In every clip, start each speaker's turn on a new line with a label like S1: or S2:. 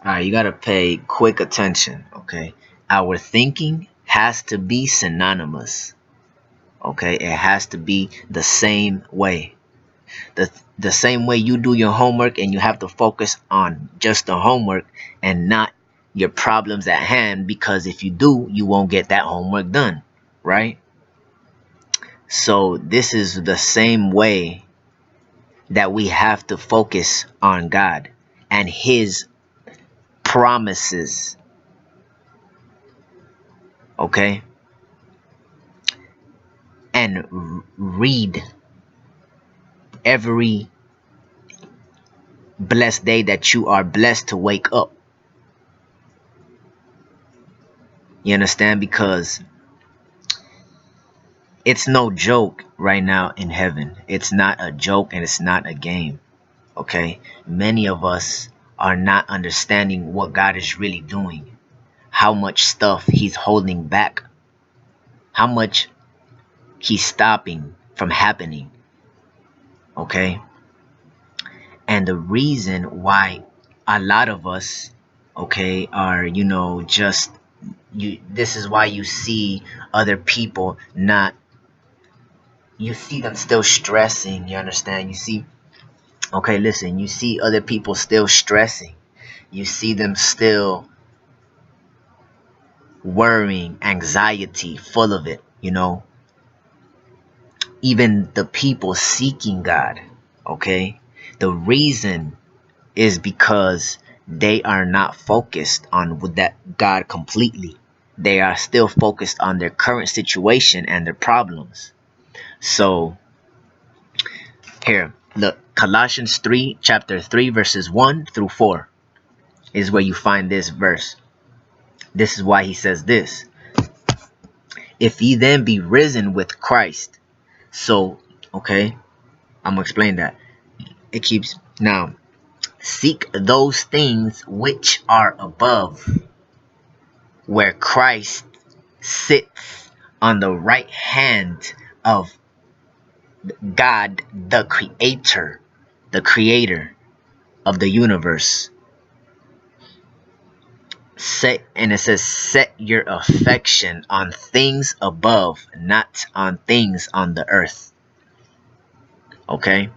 S1: All right, you gotta pay quick attention, okay? Our thinking has to be synonymous, okay? It has to be the same way. The same way you do your homework and you have to focus on just the homework and not your problems at hand, because if you do, you won't get that homework done, right? So this is the same way that we have to focus on God and His promises, okay? And read every blessed day that you are blessed to wake up. You understand? Because it's no joke right now in heaven. It's not a joke and it's not a game. Okay? Many of us are not understanding what God is really doing. How much stuff He's holding back. How much He's stopping from happening. Okay? And the reason why a lot of us, okay, are, just this is why you see other people not, you see them still stressing, you understand? You see, okay, listen, you see other people still stressing. You see them still worrying, anxiety, full of it, even the people seeking God, okay? The reason is because they are not focused on with that God completely. They are still focused on their current situation and their problems. So here, look, Colossians 3, chapter 3, verses 1 through 4 is where you find this verse. This is why he says this. If ye then be risen with Christ. So, okay, I'm going to explain that. It keeps, now, seek those things which are above, where Christ sits on the right hand of God, the creator of the universe. And it says, set your affection on things above, not on things on the earth. Okay?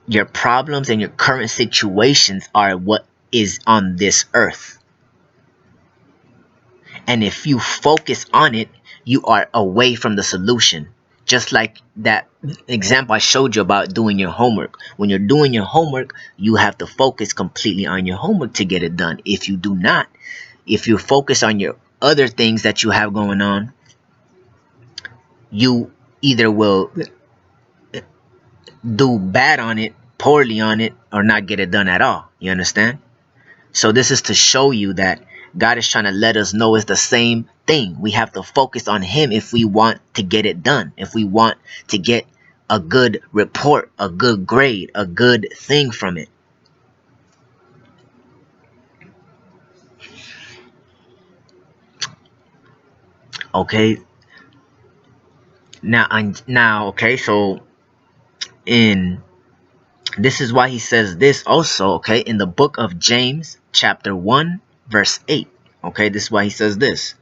S1: Your problems and your current situations are what is on this earth. And if you focus on it, you are away from the solution. Just like that example I showed you about doing your homework. When you're doing your homework, you have to focus completely on your homework to get it done. If you do not, if you focus on your other things that you have going on, you either will do bad on it, poorly on it, or not get it done at all. You understand? So this is to show you that God is trying to let us know it's the same thing. We have to focus on Him if we want to get it done. If we want to get a good report, a good grade, a good thing from it. Okay. Now, okay, so this is why he says this also, okay, in the book of James, chapter 1, verse 8. Okay, this is why he says this.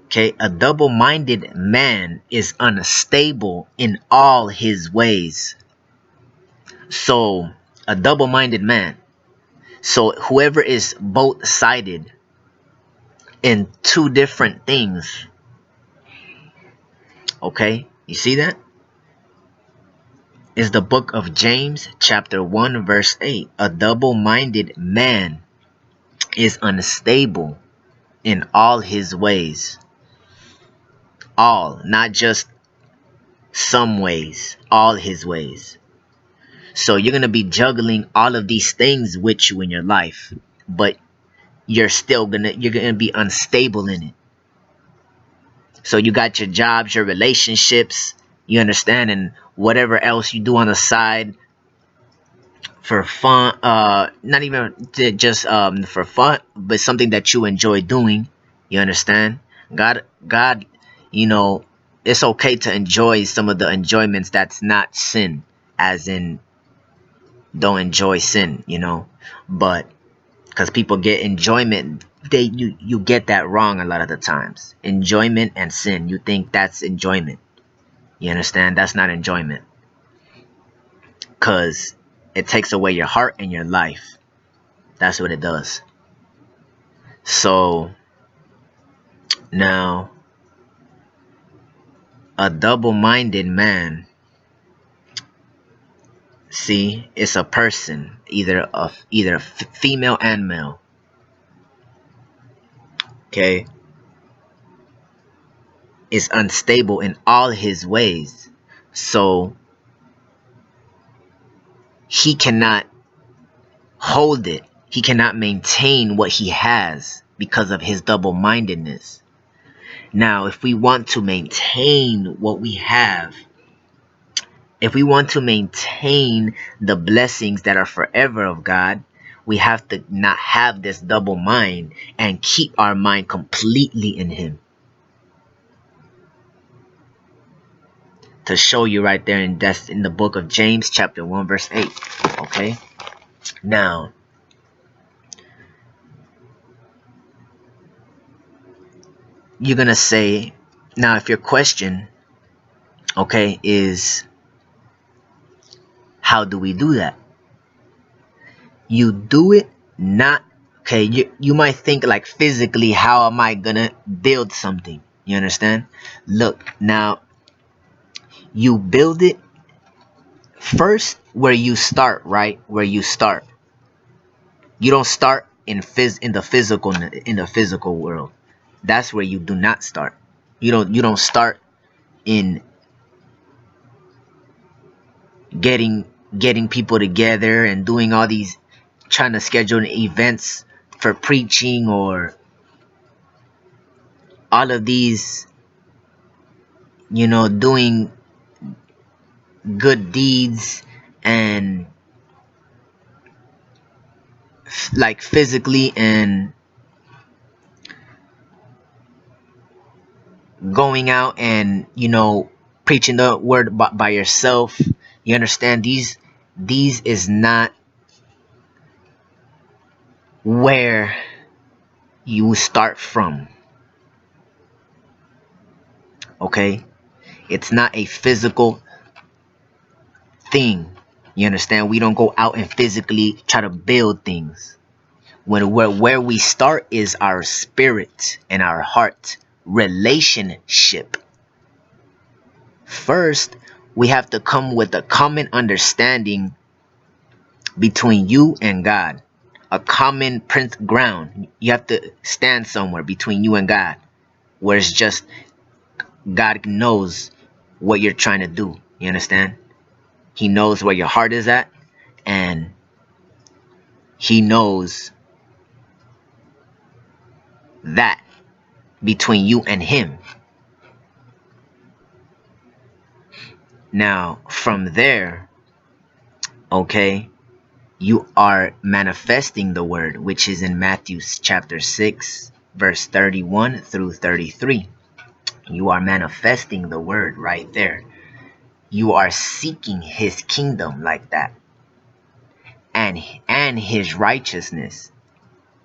S1: Okay, a double-minded man is unstable in all his ways. So, a double-minded man. So, whoever is both-sided in two different things. Okay, you see that? Is the book of James, chapter 1, verse 8. A double-minded man is unstable in all his ways. All, not just some ways, all his ways. So you're going to be juggling all of these things with you in your life, but you're going to be unstable in it. So you got your jobs, your relationships, you understand, and whatever else you do on the side for fun, not even just for fun, but something that you enjoy doing. You understand? God, it's okay to enjoy some of the enjoyments that's not sin, as in don't enjoy sin, you know. But because people get enjoyment, you get that wrong a lot of the times. Enjoyment and sin, you think that's enjoyment. You understand? That's not enjoyment, because it takes away your heart and your life. That's what it does. So now, a double-minded man, see, it's a person, either female and male. Okay, is unstable in all his ways. So he cannot hold it. He cannot maintain what he has because of his double-mindedness. Now, if we want to maintain what we have, if we want to maintain the blessings that are forever of God, we have to not have this double mind and keep our mind completely in Him. To show you right there, and that's in the book of James chapter 1 verse 8. Okay, now you're gonna say, now if your question, okay, is how do we do that? You do it not, okay, you might think like physically, how am I gonna build something? You understand? Look, now you build it first where you start, right? Where you start. You don't start in the physical world. That's where you do not start. You don't start in getting people together and doing all these, trying to schedule events for preaching or all of these, doing good deeds and like physically and going out and preaching the word by yourself. You understand? These is not where you start from. Okay, it's not a physical thing. You understand? We don't go out and physically try to build things. Where we start is our spirit and our heart relationship. First, we have to come with a common understanding between you and God. A common ground. You have to stand somewhere between you and God, where it's just God knows what you're trying to do. You understand? He knows where your heart is at, and He knows that between you and Him. Now, from there, okay, you are manifesting the word, which is in Matthew chapter 6, verse 31 through 33. You are manifesting the word right there. You are seeking His kingdom like that, and His righteousness.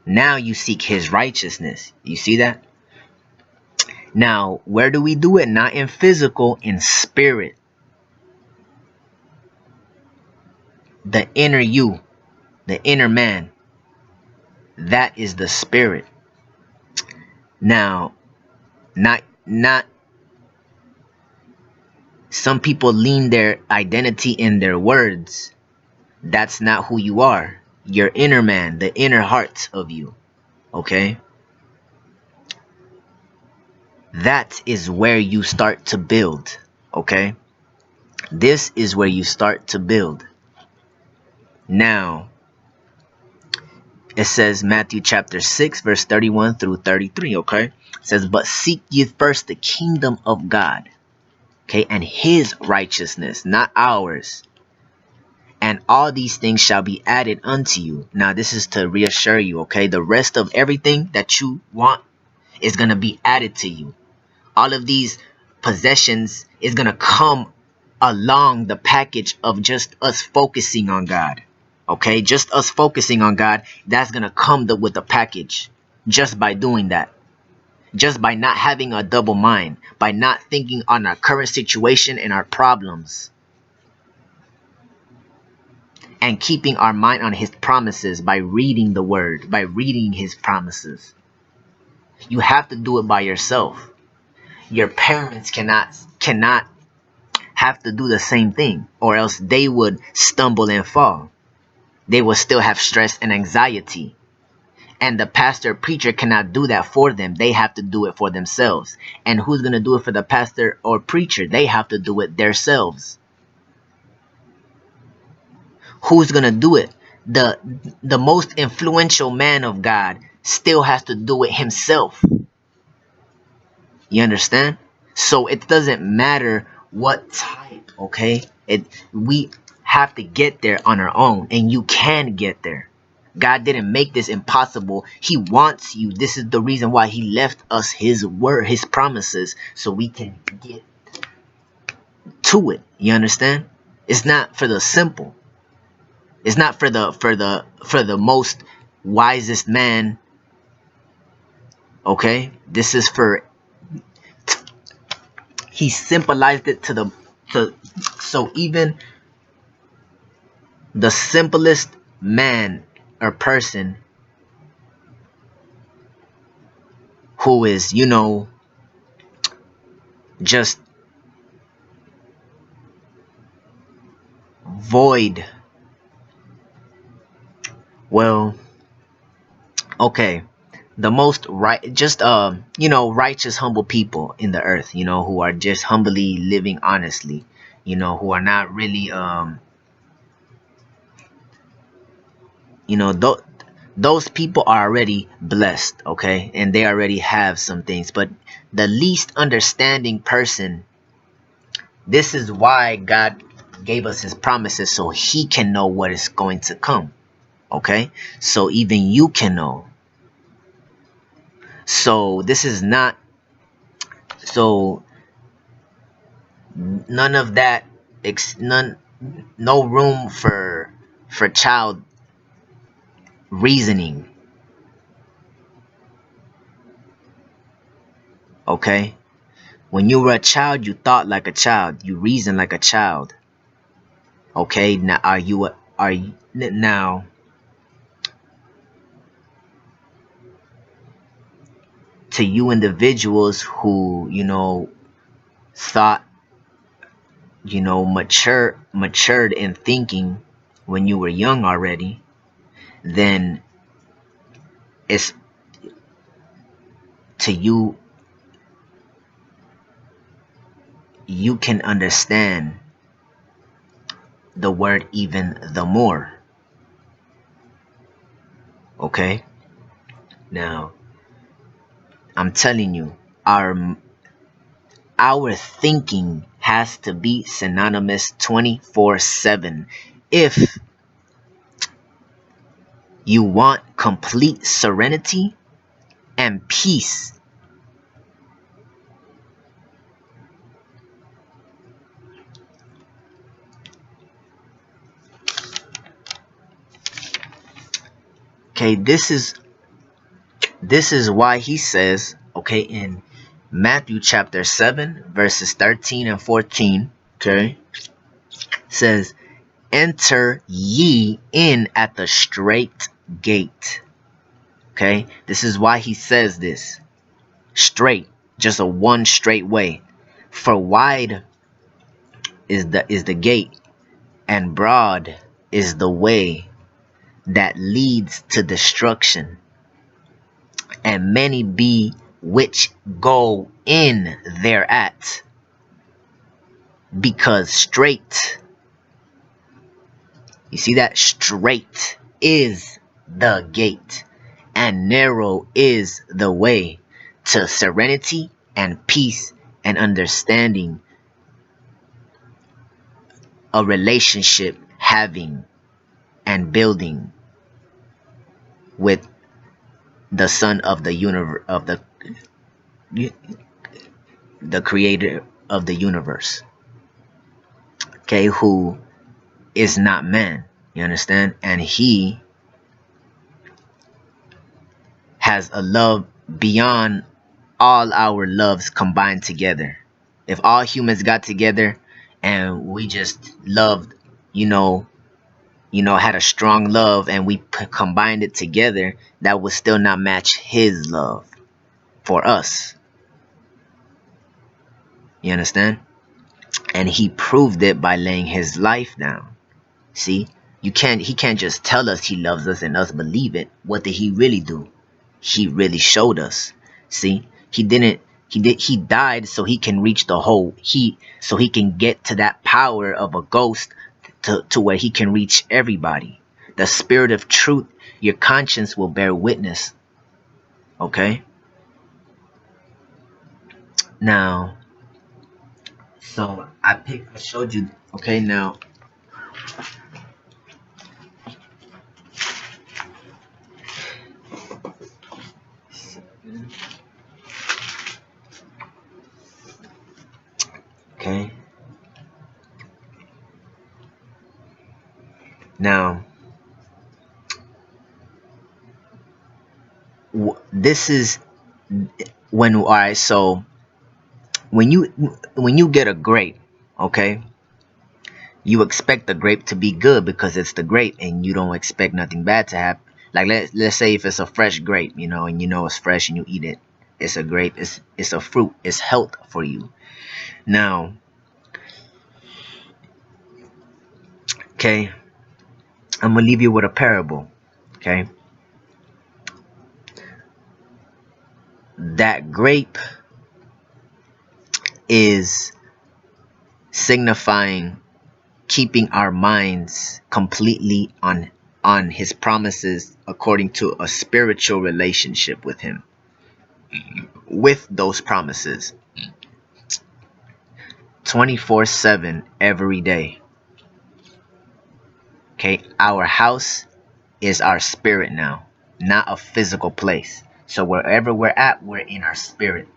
S1: Now you seek His righteousness. You see that? Now, where do we do it? Not in physical, in spirit. The inner you, the inner man, that is the spirit. Now, not some people lean their identity in their words. That's not who you are. Your inner man, the inner heart of you. Okay? That is where you start to build. Okay? This is where you start to build. Now, it says Matthew chapter 6, verse 31 through 33, okay? It says, but seek ye first the kingdom of God, okay, and His righteousness, not ours. And all these things shall be added unto you. Now, this is to reassure you, okay? The rest of everything that you want is going to be added to you. All of these possessions is going to come along the package of just us focusing on God. Okay, just us focusing on God, that's gonna come with a package. Just by doing that, just by not having a double mind, by not thinking on our current situation and our problems, and keeping our mind on His promises by reading the Word, by reading His promises. You have to do it by yourself. Your parents cannot have to do the same thing, or else they would stumble and fall. They will still have stress and anxiety. And the pastor or preacher cannot do that for them. They have to do it for themselves. And who's going to do it for the pastor or preacher? They have to do it themselves. Who's going to do it? The most influential man of God still has to do it himself. You understand? So it doesn't matter what type, okay? We have to get there on our own, and you can get there. God didn't make this impossible. He wants you. This is the reason why He left us His word, His promises, so we can get to it. You understand? It's not for the simple. It's not for the most wisest man. Okay? This is for, He symbolized it so even the simplest man or person who is, just void. Well, okay. The most righteous, humble people in the earth, who are just humbly living honestly, who are not really, those people are already blessed, okay, and they already have some things. But the least understanding person, this is why God gave us His promises, so He can know what is going to come, okay, so even you can know. So this is not, so none of that, no room for child reasoning. Okay, when you were a child, you thought like a child, you reasoned like a child. Okay, now are you now, to you individuals who thought, matured in thinking when you were young already, then it's, to you, you can understand the word even the more. Okay, now I'm telling you, our thinking has to be synonymous 24/7 if you want complete serenity and peace. Okay, this is why He says, okay, in Matthew chapter 7 verses 13 and 14, okay, says, enter ye in at the straight gate. Okay, this is why He says this. Straight, just a one straight way. For wide is the gate, and broad is the way that leads to destruction, and many be which go in thereat. Because straight, you see that, straight is the gate, and narrow is the way to serenity and peace and understanding, a relationship having and building with the Son of the universe, of the Creator of the universe, okay, who is not man. You understand? And he has a love beyond all our loves combined together. If all humans got together and we just loved, you know, had a strong love and we combined it together, that would still not match his love for us. You understand? And he proved it by laying his life down. See? He can't just tell us he loves us and us believe it. What did he really do? He really showed us. See? He died so he can reach the whole so he can get to that power of a ghost to where he can reach everybody. The spirit of truth, your conscience will bear witness. Okay? Now, so I showed you, okay, now okay. Now, this is when, all right, so when you get a grape, okay, you expect the grape to be good because it's the grape and you don't expect nothing bad to happen. Like let's say if it's a fresh grape, and it's fresh and you eat it, it's a grape, it's a fruit, it's health for you. Now, okay, I'm gonna leave you with a parable. Okay, that grape is signifying keeping our minds completely on his promises according to a spiritual relationship with him, with those promises 24/7 every day. Okay, our house is our spirit now, not a physical place. So wherever we're at, we're in our spirit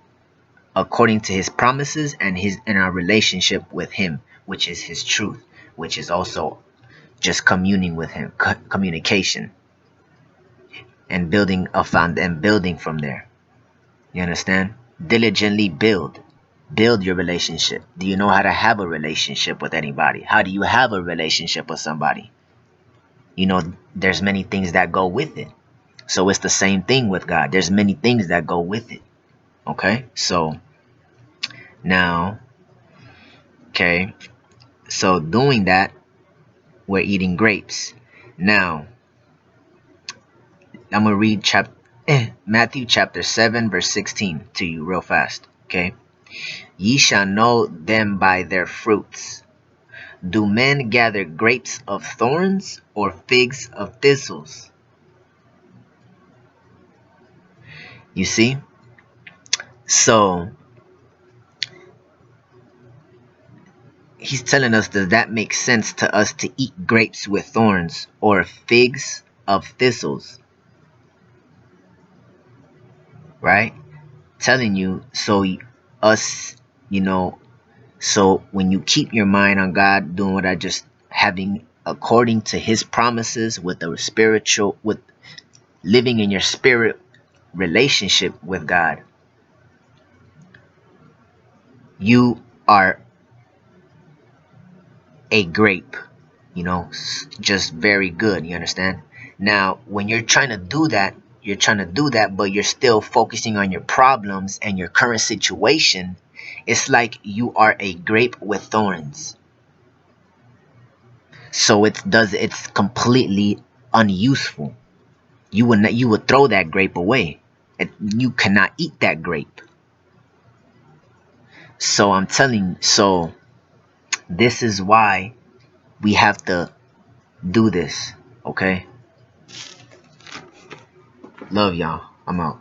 S1: according to his promises and our relationship with him, which is his truth, which is also just communing with him, communication, and building and building from there. You understand? Diligently build your relationship. Do you know how to have a relationship with anybody? How do you have a relationship with somebody? There's many things that go with it. So it's the same thing with God. There's many things that go with it. Okay? So now, okay, so doing that, we're eating grapes. Now, I'm gonna read Matthew chapter 7 verse 16 to you real fast. Okay? Ye shall know them by their fruits. Do men gather grapes of thorns or figs of thistles? You see? So he's telling us, does that make sense to us to eat grapes with thorns or figs of thistles? Right? Telling you, so us, so when you keep your mind on God, doing what I just having according to his promises with the spiritual, with living in your spirit relationship with God, you are a grape, just very good. You understand? Now, when you're trying to do that, but you're still focusing on your problems and your current situation. It's like you are a grape with thorns. So it's completely unuseful. You would throw that grape away. You cannot eat that grape. So I'm telling. So this is why we have to do this. Okay. Love y'all. I'm out.